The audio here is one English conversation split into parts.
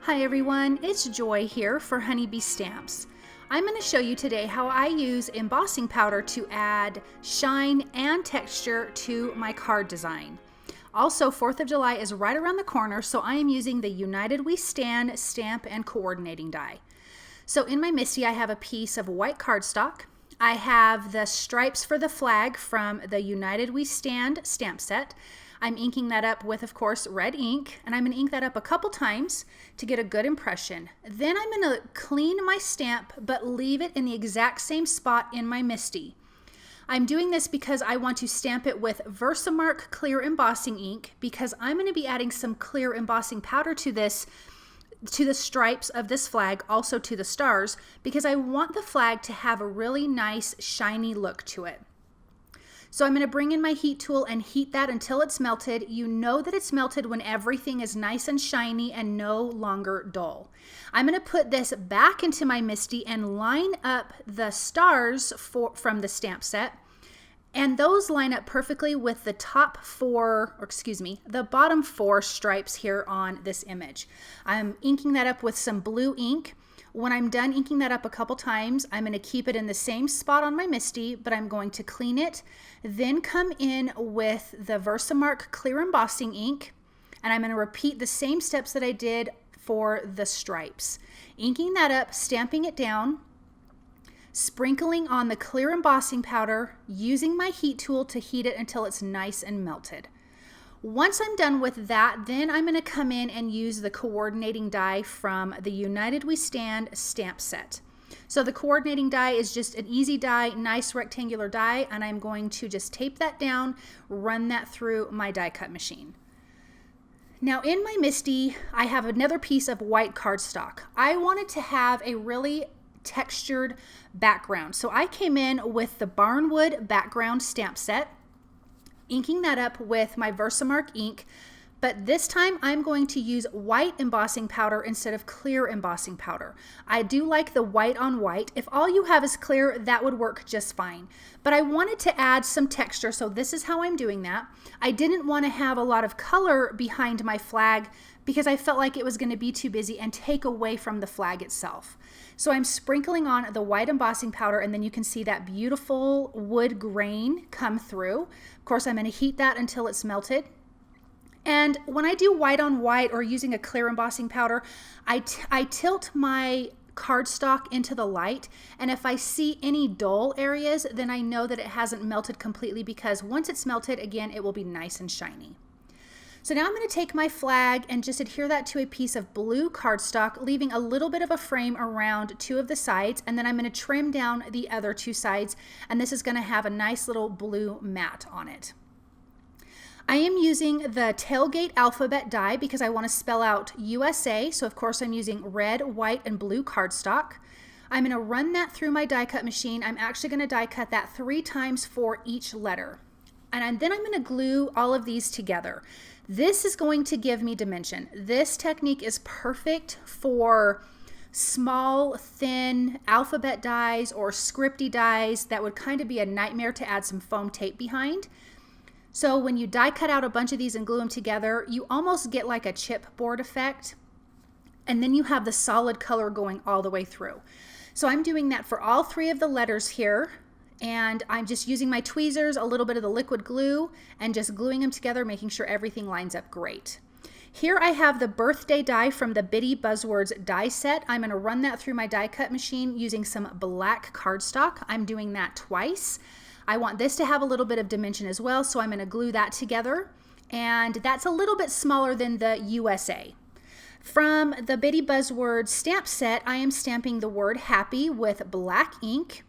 Hi everyone, it's Joy here for Honeybee Stamps. I'm going to show you today how I use embossing powder to add shine and texture to my card design. Also, 4th of July is right around the corner, so I am using the United We Stand stamp and coordinating die. So in my MISTI, I have a piece of white cardstock. I have the stripes for the flag from the United We Stand stamp set. I'm inking that up with, of course, red ink, and I'm going to ink that up a couple times to get a good impression. Then I'm going to clean my stamp, but leave it in the exact same spot in my MISTI. I'm doing this because I want to stamp it with VersaMark clear embossing ink, because I'm going to be adding some clear embossing powder to this, to the stripes of this flag, also to the stars, because I want the flag to have a really nice shiny look to it. So I'm going to bring in my heat tool and heat that until it's melted. You know that it's melted when everything is nice and shiny and no longer dull. I'm going to put this back into my MISTI and line up the stars from the stamp set. And those line up perfectly with the the bottom four stripes here on this image. I'm inking that up with some blue ink. When I'm done inking that up a couple times, I'm going to keep it in the same spot on my MISTI, but I'm going to clean it, then come in with the VersaMark clear embossing ink, and I'm going to repeat the same steps that I did for the stripes. Inking that up, stamping it down, sprinkling on the clear embossing powder, using my heat tool to heat it until it's nice and melted. Once I'm done with that, then I'm going to come in and use the coordinating die from the United We Stand stamp set. So the coordinating die is just an easy die, nice rectangular die, and I'm going to just tape that down, run that through my die cut machine. Now in my MISTI, I have another piece of white cardstock. I wanted to have a really textured background, so I came in with the Barnwood background stamp set, inking that up with my VersaMark ink, but this time I'm going to use white embossing powder instead of clear embossing powder. I do like the white on white. If all you have is clear, that would work just fine. But I wanted to add some texture, so this is how I'm doing that. I didn't want to have a lot of color behind my flag because I felt like it was going to be too busy and take away from the flag itself. So I'm sprinkling on the white embossing powder, and then you can see that beautiful wood grain come through. Of course, I'm going to heat that until it's melted. And when I do white on white or using a clear embossing powder, I tilt my cardstock into the light, and if I see any dull areas, then I know that it hasn't melted completely, because once it's melted, again, it will be nice and shiny. So now I'm going to take my flag and just adhere that to a piece of blue cardstock, leaving a little bit of a frame around two of the sides, and then I'm going to trim down the other two sides, and this is going to have a nice little blue mat on it. I am using the Tailgate alphabet die because I want to spell out USA, so of course I'm using red, white, and blue cardstock. I'm going to run that through my die cut machine. I'm actually going to die cut that 3 times for each letter. And then I'm going to glue all of these together. This is going to give me dimension. This technique is perfect for small, thin alphabet dies or scripty dies that would kind of be a nightmare to add some foam tape behind. So when you die cut out a bunch of these and glue them together, you almost get like a chipboard effect, and then you have the solid color going all the way through. So I'm doing that for all 3 of the letters here. And I'm just using my tweezers, a little bit of the liquid glue, and just gluing them together, making sure everything lines up great. Here I have the birthday die from the Bitty Buzzwords die set. I'm going to run that through my die cut machine using some black cardstock. I'm doing that twice. I want this to have a little bit of dimension as well, so I'm going to glue that together. And that's a little bit smaller than the USA. From the Bitty Buzzwords stamp set, I am stamping the word happy with black ink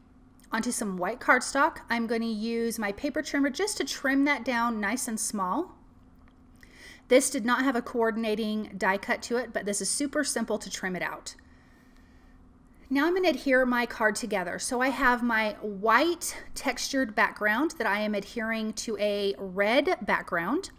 onto some white cardstock. I'm going to use my paper trimmer just to trim that down nice and small. This did not have a coordinating die cut to it, but this is super simple to trim it out. Now I'm going to adhere my card together. So I have my white textured background that I am adhering to a red background.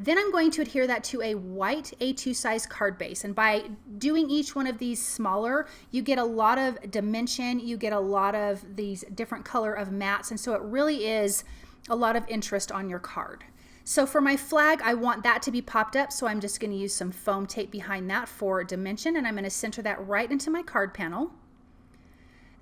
Then I'm going to adhere that to a white A2 size card base. And by doing each one of these smaller, you get a lot of dimension, you get a lot of these different color of mats, and so it really is a lot of interest on your card. So for my flag, I want that to be popped up, so I'm just going to use some foam tape behind that for dimension, and I'm going to center that right into my card panel.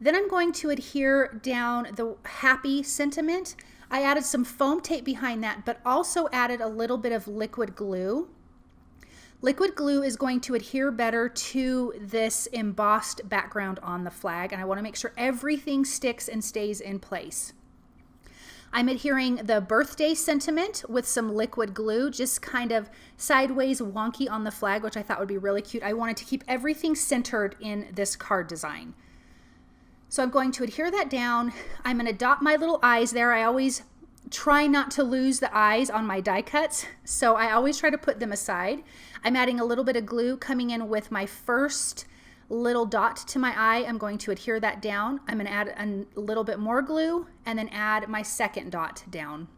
Then I'm going to adhere down the happy sentiment. I added some foam tape behind that, but also added a little bit of liquid glue. Liquid glue is going to adhere better to this embossed background on the flag, and I want to make sure everything sticks and stays in place. I'm adhering the birthday sentiment with some liquid glue, just kind of sideways wonky on the flag, which I thought would be really cute. I wanted to keep everything centered in this card design. So I'm going to adhere that down. I'm going to dot my little eyes there. I always try not to lose the eyes on my die cuts, so I always try to put them aside. I'm adding a little bit of glue, coming in with my first little dot to my eye. I'm going to adhere that down. I'm going to add a little bit more glue and then add my second dot down.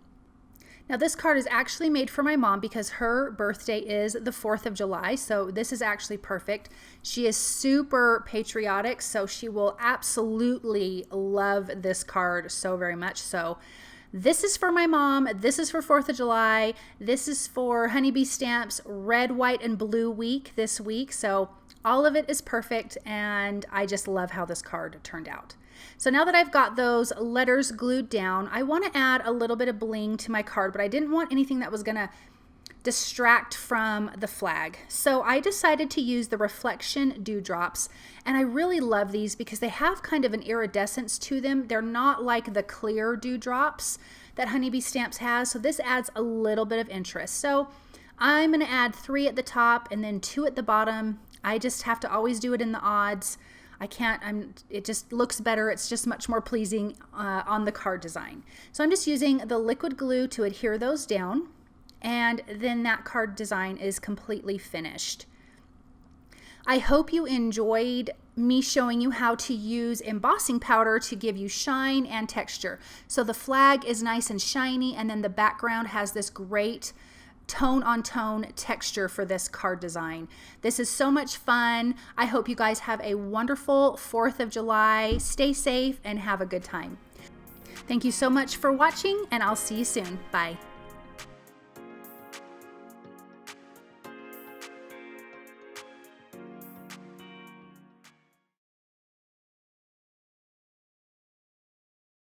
Now this card is actually made for my mom because her birthday is the 4th of July, so this is actually perfect. She is super patriotic, so she will absolutely love this card so very much. So this is for my mom, this is for 4th of July, this is for Honeybee Stamps Red, White, and Blue Week this week, so all of it is perfect, and I just love how this card turned out. So now that I've got those letters glued down, I want to add a little bit of bling to my card, but I didn't want anything that was going to distract from the flag. So I decided to use the reflection dewdrops, and I really love these because they have kind of an iridescence to them. They're not like the clear dewdrops that Honeybee Stamps has, so this adds a little bit of interest. So I'm going to add 3 at the top and then 2 at the bottom. I just have to always do it in the odds. It just looks better. It's just much more pleasing on the card design. So I'm just using the liquid glue to adhere those down, and then that card design is completely finished. I hope you enjoyed me showing you how to use embossing powder to give you shine and texture. So the flag is nice and shiny, and then the background has this great tone-on-tone texture for this card design. This is so much fun. I hope you guys have a wonderful 4th of July. Stay safe and have a good time. Thank you so much for watching, and I'll see you soon. Bye.